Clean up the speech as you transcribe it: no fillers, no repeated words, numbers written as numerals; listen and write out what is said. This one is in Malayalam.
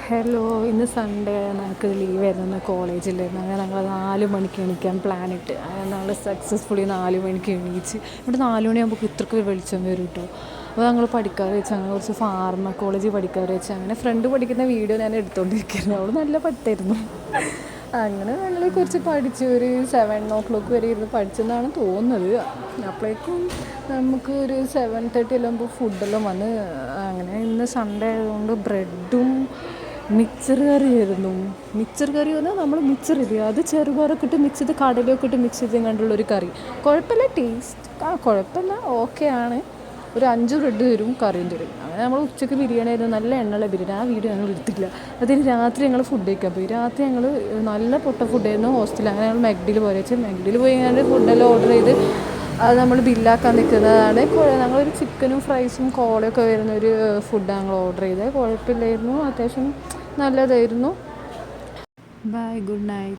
ഹലോ, ഇന്ന് സൺഡേ ഞങ്ങൾക്ക് ലീവായിരുന്നു, കോളേജിലായിരുന്നു. അങ്ങനെ ഞങ്ങൾ 4 മണിക്ക് എണീക്കാൻ പ്ലാനിട്ട് അങ്ങനെ ഞങ്ങൾ സക്സസ്ഫുള്ളി 4 മണിക്ക് എണീച്ച്. ഇവിടെ 4 മണിയാകുമ്പോൾ ഇത്രയ്ക്ക് വെളിച്ചം വരും കേട്ടോ. അപ്പോൾ ഞങ്ങൾ പഠിക്കാറ് വെച്ച് അങ്ങനെ കുറച്ച് ഫാർമക്കോളജി പഠിക്കാറ് വെച്ച് അങ്ങനെ ഫ്രണ്ട് പഠിക്കുന്ന വീഡിയോ ഞാൻ എടുത്തുകൊണ്ടിരിക്കുന്നു. അവൾ നല്ല പഠിത്തമായിരുന്നു. അങ്ങനെ ഞങ്ങൾ കുറച്ച് പഠിച്ചു, ഒരു 7 o'clock വരെ ഇരുന്ന് പഠിച്ചെന്നാണ് തോന്നുന്നത്. അപ്പോഴേക്കും നമുക്ക് ഒരു 7:30 എല്ലാം ഫുഡെല്ലാം വന്ന്. അങ്ങനെ ഇന്ന് സൺഡേ ആയതുകൊണ്ട് ബ്രെഡും മിക്സർ കറിയായിരുന്നു. മിക്സർ കറി പറഞ്ഞാൽ നമ്മൾ മിക്സർ ഇല്ല, അത് ചെറുപയറൊക്കെ ഇട്ട് മിക്സ് ചെയ്ത് കടലയൊക്കെ ഇട്ട് മിക്സ് ചെയ്ത് കണ്ടുള്ളൊരു കറി. കുഴപ്പമില്ല, ടേസ്റ്റ് കുഴപ്പമില്ല, ഓക്കെ ആണ്. ഒരു 5 ബ്രെഡ് തരും, കറിയും തരും. അങ്ങനെ നമ്മൾ ഉച്ചയ്ക്ക് ബിരിയാണി ആയിരുന്നു, നല്ല എണ്ണയുള്ള ബിരിയാണി. ആ വീഡിയോ ഞങ്ങൾ എടുത്തില്ല. അതിന് രാത്രി ഞങ്ങൾ ഫുഡ് കഴിക്കാൻ പോയി. രാത്രി ഞങ്ങൾ നല്ല പൊട്ട ഫുഡായിരുന്നു ഹോസ്റ്റലിൽ. അങ്ങനെ ഞങ്ങൾ മെഗ്ഡിൽ പോയി വെച്ചാൽ മെഗ്ഡിൽ പോയി ഞാൻ ഫുഡെല്ലാം ഓർഡർ ചെയ്ത് അത് നമ്മൾ ബില്ലാക്കാൻ നിൽക്കുന്നതാണ്. ഞങ്ങളൊരു ചിക്കനും ഫ്രൈസും കോളയൊക്കെ വരുന്നൊരു ഫുഡാണ് ഞങ്ങൾ ഓർഡർ ചെയ്തത്. കുഴപ്പമില്ലായിരുന്നു, അത്യാവശ്യം നല്ലതായിരുന്നു. Bye, good night.